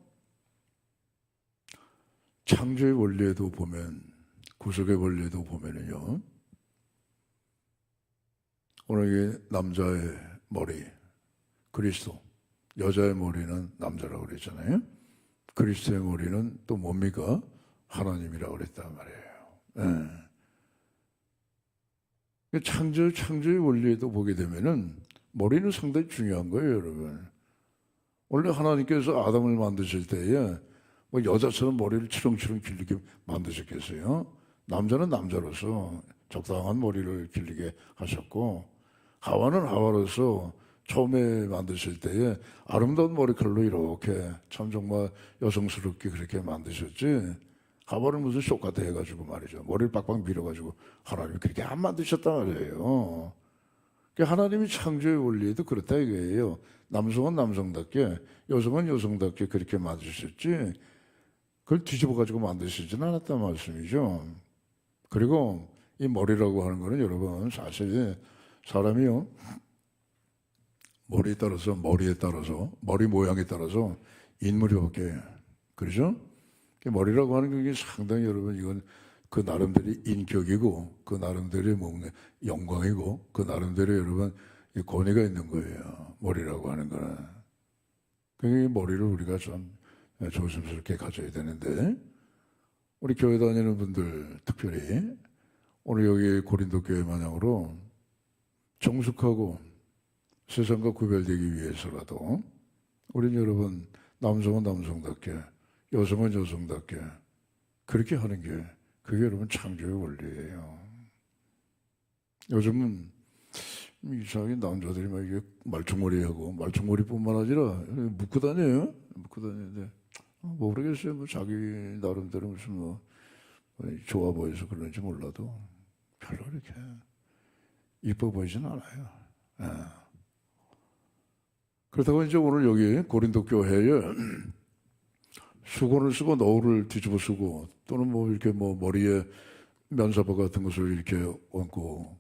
창조의 원리에도 보면 구속의 원리에도 보면은요. 오늘 이 남자의 머리 그리스도, 여자의 머리는 남자라고 그랬잖아요. 그리스도의 머리는 또 뭡니까? 하나님이라고 그랬단 말이에요. 예. 창조의 원리에도 보게 되면은 머리는 상당히 중요한 거예요, 여러분. 원래 하나님께서 아담을 만드실 때에 뭐 여자처럼 머리를 치렁치렁 길게 만드셨겠어요? 남자는 남자로서 적당한 머리를 길게 하셨고 하와는 하와로서 처음에 만드실 때에 아름다운 머리칼로 이렇게 참 정말 여성스럽게 그렇게 만드셨지 하와를 무슨 쇼카트 해가지고 말이죠. 머리를 빡빡 밀어가지고 하나님이 그렇게 안 만드셨단 말이에요. 하나님이 창조의 원리에도 그렇다 이거예요. 남성은 남성답게 여성은 여성답게 그렇게 만드셨지 그걸 뒤집어가지고 만드시지는 않았단 말씀이죠. 그리고 이 머리라고 하는 거는 여러분 사실 사람이요 머리에 따라서 머리 모양에 따라서 인물이 바뀌어요. 그렇죠? 머리라고 하는 게 상당히 여러분 이건 그 나름대로 인격이고 그 나름대로 뭔가 영광이고 그 나름대로 여러분 권위가 있는 거예요. 머리라고 하는 거는. 그 머리를 우리가 좀 조심스럽게 가져야 되는데 우리 교회 다니는 분들 특별히 오늘 여기 고린도 교회 마냥으로 정숙하고 세상과 구별되기 위해서라도 우리 여러분 남성은 남성답게 여성은 여성답게 그렇게 하는 게 그게 여러분 창조의 원리예요. 요즘은 이상하게 남자들이 막 이게 말총머리하고 말총머리뿐만 아니라 묶고 다녀요. 묶고 다니는데 모르겠어요. 뭐 자기 나름대로 무슨 뭐 좋아 보여서 그런지 몰라도 별로 그렇게 이뻐 보이진 않아요. 예. 그렇다고 이제 오늘 여기 고린도 교회에 수건을 쓰고 너울을 뒤집어 쓰고 또는 뭐 이렇게 뭐 머리에 면사포 같은 것을 이렇게 얹고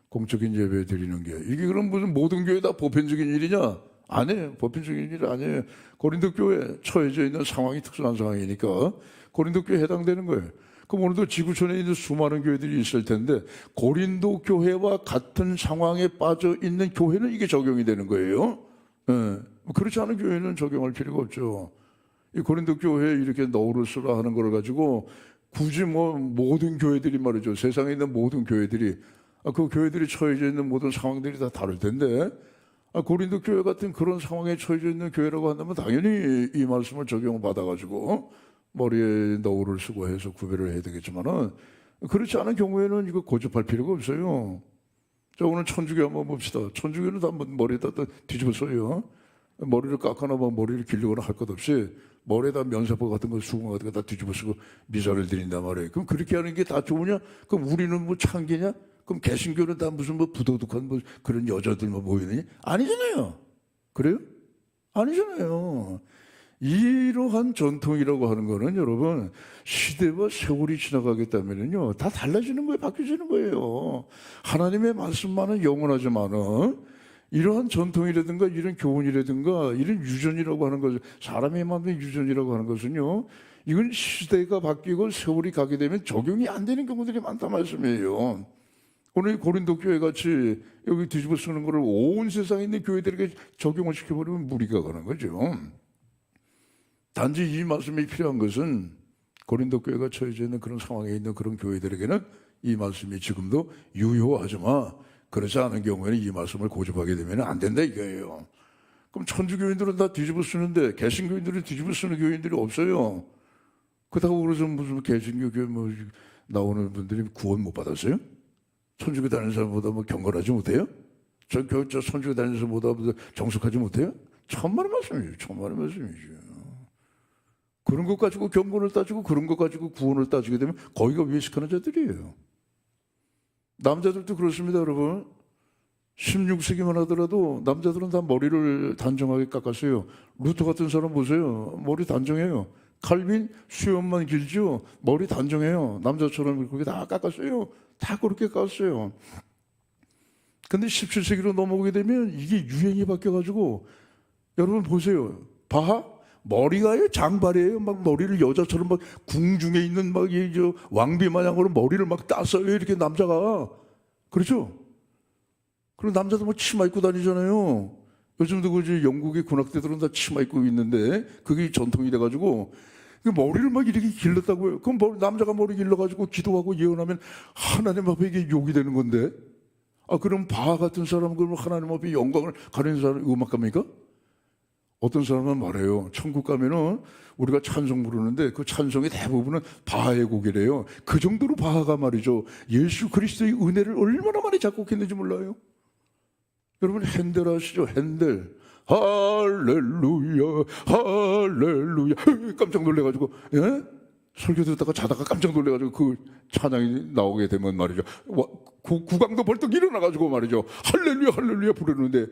공적인 예배 드리는 게 이게 그럼 무슨 모든 교회 다 보편적인 일이냐? 아니에요. 보편적인 일 아니에요. 고린도 교회 처해져 있는 상황이 특수한 상황이니까 고린도 교회에 해당되는 거예요. 그럼 오늘도 지구촌에 있는 수많은 교회들이 있을 텐데 고린도 교회와 같은 상황에 빠져 있는 교회는 이게 적용이 되는 거예요. 예. 그렇지 않은 교회는 적용할 필요가 없죠. 이 고린도 교회에 이렇게 너울을 쓰라 하는 걸 가지고 굳이 뭐 모든 교회들이 말이죠. 세상에 있는 모든 교회들이 그 교회들이 처해져 있는 모든 상황들이 다 다를 텐데 고린도 교회 같은 그런 상황에 처해져 있는 교회라고 한다면 당연히 이 말씀을 적용을 받아가지고 머리에 너울을 쓰고 해서 구별을 해야 되겠지만은 그렇지 않은 경우에는 이거 고집할 필요가 없어요. 자, 오늘 천주교 한번 봅시다. 천주교는 다 머리에다 뒤집어 써요. 머리를 깎거나 뭐 머리를 길르거나 할 것 없이 머리에다 면사포 같은 거 수건 같은 거 다 뒤집어 쓰고 미사를 드린단 말이에요. 그럼 그렇게 하는 게 다 좋으냐? 그럼 우리는 뭐 창기냐? 그럼 개신교는 다 무슨 뭐 부도덕한 뭐 그런 여자들만 보이느냐? 아니잖아요. 그래요? 아니잖아요. 이러한 전통이라고 하는 거는 여러분 시대와 세월이 지나가게 되면요 다 달라지는 거예요. 바뀌어지는 거예요. 하나님의 말씀만은 영원하지만은 이러한 전통이라든가 이런 교훈이라든가 이런 유전이라고 하는 것은 사람이 만든 유전이라고 하는 것은요 이건 시대가 바뀌고 세월이 가게 되면 적용이 안 되는 경우들이 많단 말씀이에요. 오늘 고린도 교회 같이 여기 뒤집어 쓰는 거를 온 세상에 있는 교회들에게 적용을 시켜버리면 무리가 가는 거죠. 단지 이 말씀이 필요한 것은 고린도 교회가 처해져 있는 그런 상황에 있는 그런 교회들에게는 이 말씀이 지금도 유효하지만 그렇지 않은 경우에는 이 말씀을 고집하게 되면 안 된다 이거예요. 그럼 천주교인들은 다 뒤집어 쓰는데 개신교인들은 뒤집어 쓰는 교인들이 없어요. 그렇다고 그래서 무슨 개신교 교회 뭐 나오는 분들이 구원 못 받았어요? 천주교 다니는 사람보다 뭐 경건하지 못해요? 저 천주교 다니는 사람보다 정숙하지 못해요? 천만의 말씀이죠. 천만의 말씀이죠. 그런 것 가지고 경건을 따지고 그런 것 가지고 구원을 따지게 되면 거기가 외식하는 자들이에요. 남자들도 그렇습니다, 여러분. 16세기만 하더라도 남자들은 다 머리를 단정하게 깎았어요. 루터 같은 사람 보세요. 머리 단정해요. 칼빈 수염만 길죠. 머리 단정해요. 남자처럼 그렇게 다 깎았어요. 다 그렇게 깎았어요. 근데 17세기로 넘어오게 되면 이게 유행이 바뀌어가지고 여러분 보세요. 바하 머리가요 장발이에요. 막 머리를 여자처럼 막 궁중에 있는 막 이 저 왕비 마냥으로 머리를 막 땄어요. 이렇게 남자가 그렇죠. 그리고 남자도 뭐 치마 입고 다니잖아요. 요즘도 그 영국의 군악대들은 다 치마 입고 있는데 그게 전통이 돼가지고 머리를 막 이렇게 길렀다고요. 그럼 남자가 머리 길러가지고 기도하고 예언하면 하나님 앞에 이게 욕이 되는 건데. 아 그럼 바하 같은 사람은 그럼 하나님 앞에 영광을 가리는 사람 음악가입니까? 어떤 사람은 말해요. 천국 가면은 우리가 찬송 부르는데 그 찬송의 대부분은 바하의 곡이래요. 그 정도로 바하가 말이죠. 예수 그리스도의 은혜를 얼마나 많이 작곡했는지 몰라요. 여러분 핸델 아시죠? 핸델. 할렐루야 할렐루야 깜짝 놀래가지고 예? 설교 듣다가 자다가 깜짝 놀래가지고 그 찬양이 나오게 되면 말이죠. 구강도 벌떡 일어나가지고 말이죠. 할렐루야 할렐루야 부르는데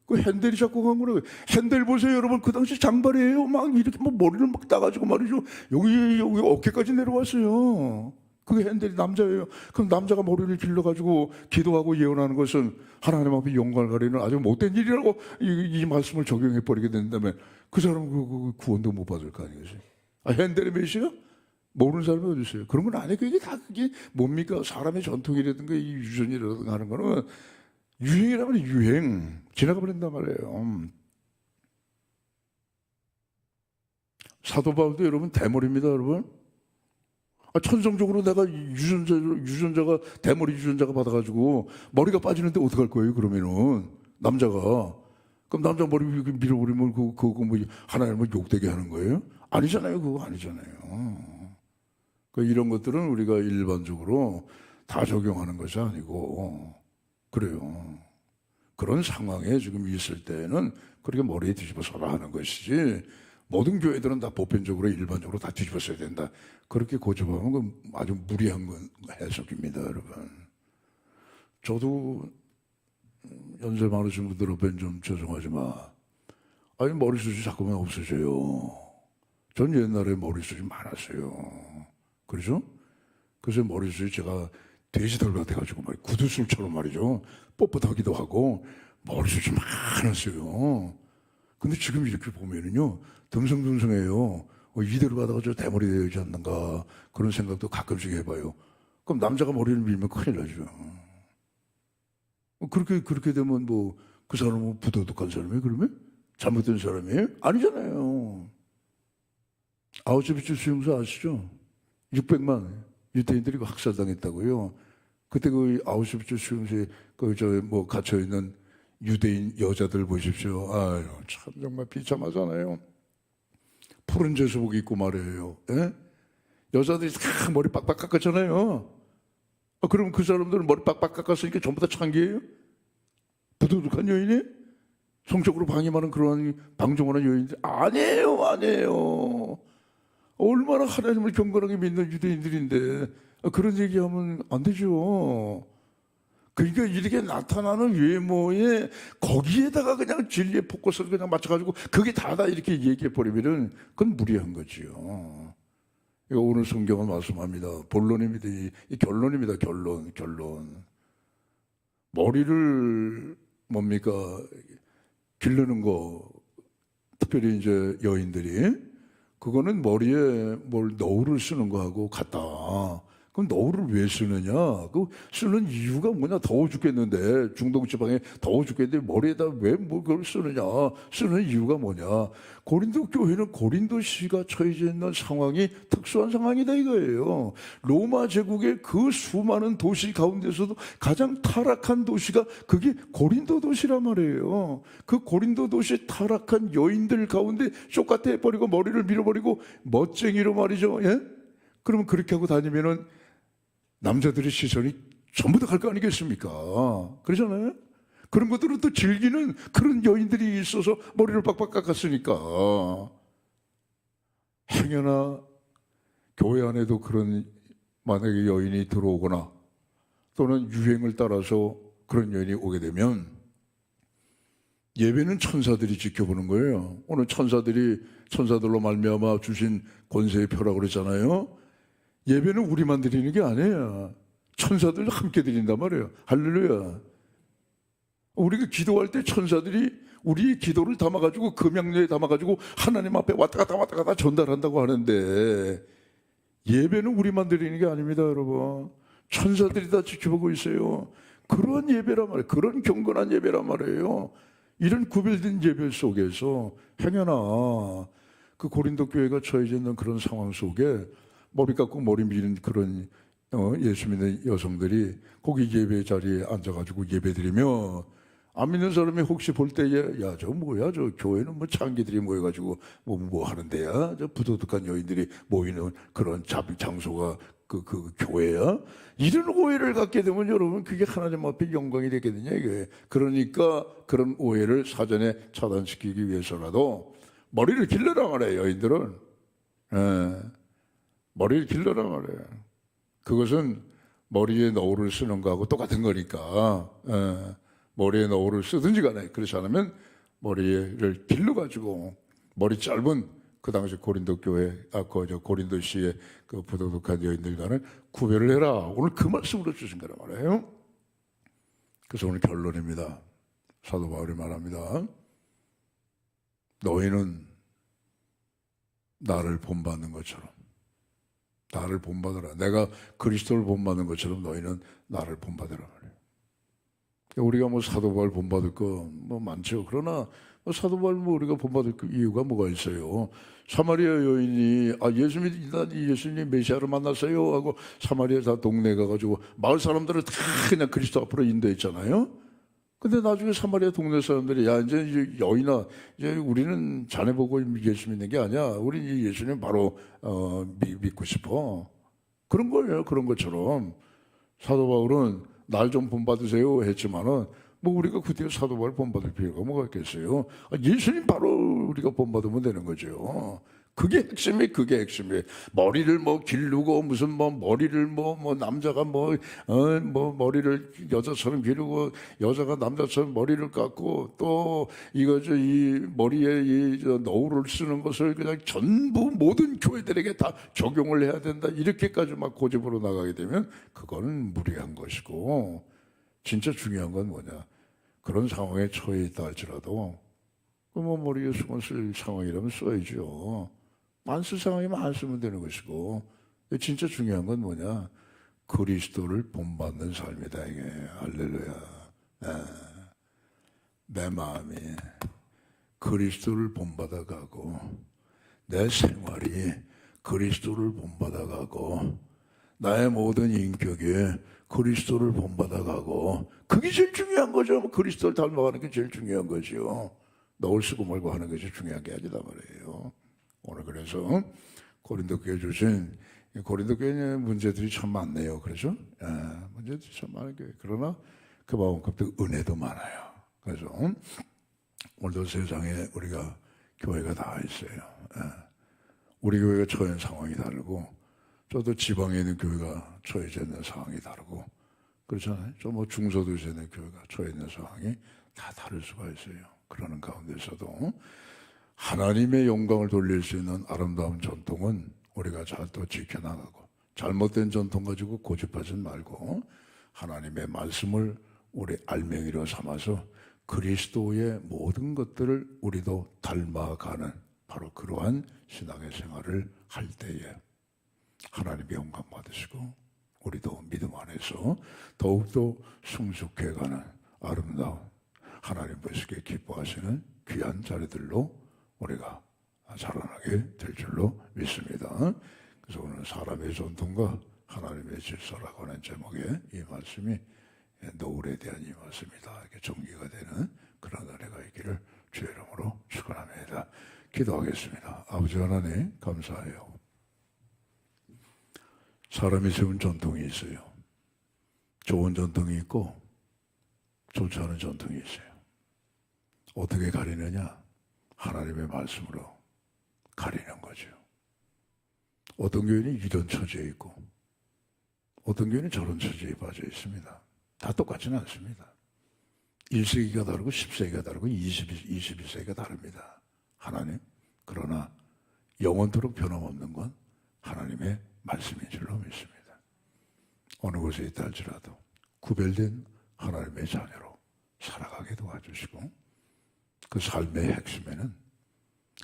그 핸델이 작곡한 거라고요. 핸델 보세요 여러분. 그 당시 장발이에요. 막 이렇게 막 머리를 막 따가지고 말이죠. 여기 어깨까지 내려왔어요. 그게 핸델이 남자예요. 그럼 남자가 머리를 길러가지고 기도하고 예언하는 것은 하나님 앞에 영광을 가리는 아주 못된 일이라고 이 말씀을 적용해버리게 된다면 그 사람은 그 구원도 못 받을 거 아니겠어요? 아, 핸델의 메시아? 모르는 사람이 어디 있어요? 그런 건 아니에요. 그게 다 그게 뭡니까? 사람의 전통이라든가 이 유전이라든가 하는 거는 유행이라면 유행. 지나가 버린단 말이에요. 사도 바울도 여러분 대머리입니다, 여러분. 천성적으로 내가 유전자가 대머리 유전자가 받아가지고 머리가 빠지는데 어떡할 거예요? 그러면은 남자가 그럼 남자 머리 밀어버리면 그거 뭐 하나님을 욕되게 하는 거예요? 아니잖아요, 그거 아니잖아요. 그러니까 이런 것들은 우리가 일반적으로 다 적용하는 것이 아니고 그래요. 그런 상황에 지금 있을 때는 그렇게 머리에 뒤집어서라 하는 것이지. 모든 교회들은 다 보편적으로 일반적으로 다 뒤집어서야 된다. 그렇게 고집하면 그 아주 무리한 건 해석입니다, 여러분. 저도 연세 많으신 분들 앞엔 좀 죄송하지만 아니 머리숱이 자꾸만 없어져요. 전 옛날에 머리숱이 많았어요. 그렇죠? 그래서 머리숱이 제가 돼지털 같아가지고 막 구두술처럼 말이죠. 뻣뻣하기도 하고 머리숱이 많았어요. 근데 지금 이렇게 보면은요, 듬성듬성해요. 이대로 가다가 대머리 되지 않는가 그런 생각도 가끔씩 해봐요. 그럼 남자가 머리를 밀면 큰일 나죠. 그렇게 되면 뭐 그 사람은 부도덕한 사람이에요? 그러면 잘못된 사람이에요? 아니잖아요. 아우슈비츠 수용소 아시죠? 600만 유대인들이 학살당했다고요. 그때 그 아우슈비츠 수용소에 뭐 갇혀 있는 유대인 여자들 보십시오. 아유, 참 정말 비참하잖아요. 푸른 제수복 입고 말이에요. 예? 여자들이 다 머리 빡빡 깎았잖아요. 그럼 그 사람들은 머리 빡빡 깎았으니까 전부 다 창기예요? 부도덕한 여인이? 성적으로 방임하는 그러한 방종하는 여인들? 아니에요. 얼마나 하나님을 경건하게 믿는 유대인들인데 그런 얘기하면 안 되죠. 그러니까 이렇게 나타나는 외모에 거기에다가 그냥 진리의 포커스를 그냥 맞춰가지고 그게 다다 이렇게 얘기해버리면은 그건 무리한 거지요. 이거 오늘 성경은 말씀합니다. 본론입니다. 이 결론입니다. 결론. 머리를 뭡니까? 기르는 거, 특별히 이제 여인들이 그거는 머리에 뭘 너울을 쓰는 거하고 같다. 그럼 너울을 왜 쓰느냐? 그 쓰는 이유가 뭐냐? 더워 죽겠는데, 중동 지방에 더워 죽겠는데 머리에다 왜 뭐 그걸 쓰느냐? 쓰는 이유가 뭐냐? 고린도 교회는 고린도시가 처해져 있는 상황이 특수한 상황이다 이거예요. 로마 제국의 그 수많은 도시 가운데서도 가장 타락한 도시가 그게 고린도 도시란 말이에요. 그 고린도 도시 타락한 여인들 가운데 쇼카트 해버리고 머리를 밀어버리고 멋쟁이로 말이죠. 예? 그러면 그렇게 하고 다니면은 남자들의 시선이 전부 다 갈 거 아니겠습니까? 그러잖아요? 그런 것들은 또 즐기는 그런 여인들이 있어서 머리를 빡빡 깎았으니까. 행여나 교회 안에도 그런 만약에 여인이 들어오거나 또는 유행을 따라서 그런 여인이 오게 되면 예배는 천사들이 지켜보는 거예요. 오늘 천사들로 말미암아 주신 권세의 표라고 그랬잖아요. 예배는 우리만 드리는 게 아니에요. 천사들도 함께 드린단 말이에요. 할렐루야. 우리가 기도할 때 천사들이 우리 기도를 담아가지고 금양료에 담아가지고 하나님 앞에 왔다 갔다 전달한다고 하는데 예배는 우리만 드리는 게 아닙니다, 여러분. 천사들이 다 지켜보고 있어요. 그런 예배란 말이에요. 그런 경건한 예배란 말이에요. 이런 구별된 예배 속에서 행여나 그 고린도 교회가 처해져 있는 그런 상황 속에 머리 깎고 머리 미는 그런 예수 믿는 여성들이 거기 예배 자리에 앉아가지고 예배드리며 안 믿는 사람이 혹시 볼 때에 야, 저 뭐야, 저 교회는 뭐 창기들이 모여가지고 뭐 하는데야, 저 부도덕한 여인들이 모이는 그런 장소가 그 교회야? 이런 오해를 갖게 되면 여러분 그게 하나님 앞에 영광이 되거든요. 이게 그러니까 그런 오해를 사전에 차단시키기 위해서라도 머리를 길러라 말해요. 여인들은 머리를 길러라 말해요. 그것은 머리에 너울을 쓰는 거하고 똑같은 거니까 머리에 너울을 쓰든지 간에 그렇지 않으면 머리를 길러가지고 머리 짧은 그 당시 고린도 교회 고린도시의 그 부도덕한 여인들과는 구별을 해라. 오늘 그 말씀으로 주신 거란 말이에요. 그래서 오늘 결론입니다. 사도 바울이 말합니다. 너희는 나를 본받는 것처럼 나를 본받으라. 내가 그리스도를 본받는 것처럼 너희는 나를 본받으라 말이에요. 우리가 뭐 사도 바울 본받을 거 뭐 많죠. 그러나 사도 바울 우리가 본받을 이유가 뭐가 있어요? 사마리아 여인이 예수님 메시아를 만났어요 하고 사마리아 다 동네 가가지고 마을 사람들을 다 그냥 그리스도 앞으로 인도했잖아요. 근데 나중에 사마리아 동네 사람들이 야 이제 여인아 이제 우리는 자네 보고 예수 믿는 게 아니야. 우리 예수님 바로 믿고 싶어. 그런 거예요. 그런 것처럼 사도 바울은 날 좀 본받으세요 했지만은 뭐 우리가 그때 사도 바울 본받을 필요가 뭐가 있겠어요. 예수님 바로 우리가 본받으면 되는 거죠. 그게 핵심이에요. 머리를 뭐 기르고 무슨 뭐 머리를 뭐 남자가 뭐 머리를 여자처럼 기르고 여자가 남자처럼 머리를 깎고 또 이거죠 이 머리에 이 너울을 쓰는 것을 그냥 전부 모든 교회들에게 다 적용을 해야 된다 이렇게까지 막 고집으로 나가게 되면 그거는 무리한 것이고 진짜 중요한 건 뭐냐 그런 상황에 처해 있다 할지라도 뭐 머리에 수건 쓸 상황이라면 써야죠. 안 쓸 상황이면 안 쓰면 되는 것이고 진짜 중요한 건 뭐냐 그리스도를 본받는 삶이다 이게 할렐루야. 내 마음이 그리스도를 본받아가고 내 생활이 그리스도를 본받아가고 나의 모든 인격이 그리스도를 본받아가고 그게 제일 중요한 거죠. 그리스도를 닮아가는 게 제일 중요한 거죠. 너울 쓰고 말고 하는 것이 중요한 게 아니다 말이에요. 오늘 그래서 고린도 교회 주신 고린도 교회에 문제들이 참 많네요. 그렇죠? 문제들이 참 많은 교회. 그러나 그 마음껏 은혜도 많아요. 그래서 오늘도 세상에 우리가 교회가 다 있어요. 우리 교회가 처한 상황이 다르고 저도 지방에 있는 교회가 처해져 있는 상황이 다르고 그렇잖아요. 저 뭐 중소도시에 있는 교회가 처해 있는 상황이 다 다를 수가 있어요. 그러는 가운데서도 하나님의 영광을 돌릴 수 있는 아름다운 전통은 우리가 잘 또 지켜나가고 잘못된 전통 가지고 고집하지 말고 하나님의 말씀을 우리 알맹이로 삼아서 그리스도의 모든 것들을 우리도 닮아가는 바로 그러한 신앙의 생활을 할 때에 하나님의 영광 받으시고 우리도 믿음 안에서 더욱더 성숙해가는 아름다운 하나님 보시기에 기뻐하시는 귀한 자리들로 우리가 자라나게 될 줄로 믿습니다. 그래서 오늘 사람의 전통과 하나님의 질서라고 하는 제목의 이 말씀이 노을에 대한 이 말씀이다. 이렇게 정리가 되는 그런 은혜가 있기를 주의 이름으로 축원합니다. 기도하겠습니다. 아버지 하나님 감사해요. 사람이 세운 전통이 있어요. 좋은 전통이 있고 좋지 않은 전통이 있어요. 어떻게 가리느냐? 하나님의 말씀으로 가리는 거죠. 어떤 교회는 이런 처지에 있고 어떤 교회는 저런 처지에 빠져 있습니다. 다 똑같지는 않습니다. 1세기가 다르고 10세기가 다르고 21세기가 다릅니다. 하나님, 그러나 영원토록 변함없는 건 하나님의 말씀인 줄로 믿습니다. 어느 곳에 있다 할지라도 구별된 하나님의 자녀로 살아가게 도와주시고 그 삶의 핵심에는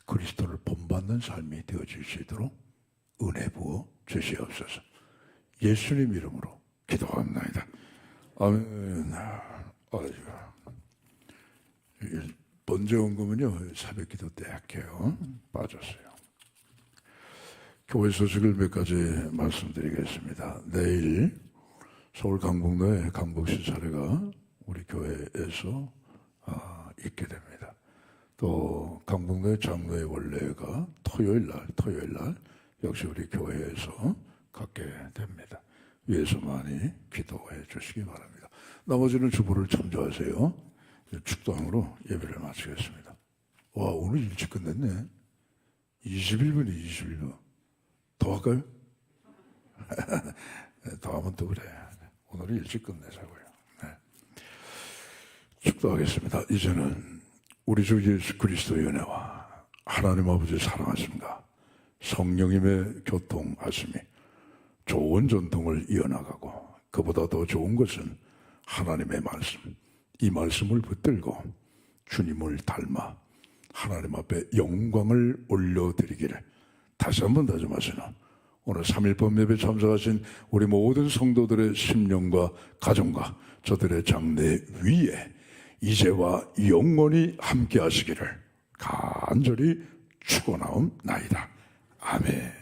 그리스도를 본받는 삶이 되어질 수 있도록 은혜 부어 주시옵소서. 예수님 이름으로 기도합니다. 아멘. 번제원금은요 새벽기도 때 할게요. 빠졌어요. 교회 소식을 몇 가지 말씀드리겠습니다. 내일 서울 강북로에 강복시 차례가 우리 교회에서 있게 됩니다. 또 강북로의 장로의 원래가 토요일 날 역시 우리 교회에서 갖게 됩니다. 위에서 많이 기도해 주시기 바랍니다. 나머지는 주보를 참조하세요. 축도항으로 예배를 마치겠습니다. 와, 오늘 일찍 끝냈네. 21분. 더 할까요? 더 하면 또 그래. 오늘은 일찍 끝내자고요. 네. 축도하겠습니다. 이제는 우리 주 예수 그리스도의 은혜와 하나님 아버지의 사랑하심과 성령님의 교통하심이 좋은 전통을 이어나가고 그보다 더 좋은 것은 하나님의 말씀, 이 말씀을 붙들고 주님을 닮아 하나님 앞에 영광을 올려드리기를 다시 한번 다짐하시는 오늘 3.1법 예배 참석하신 우리 모든 성도들의 심령과 가정과 저들의 장래 위에 이제와 영원히 함께 하시기를 간절히 축원하옵나이다. 아멘.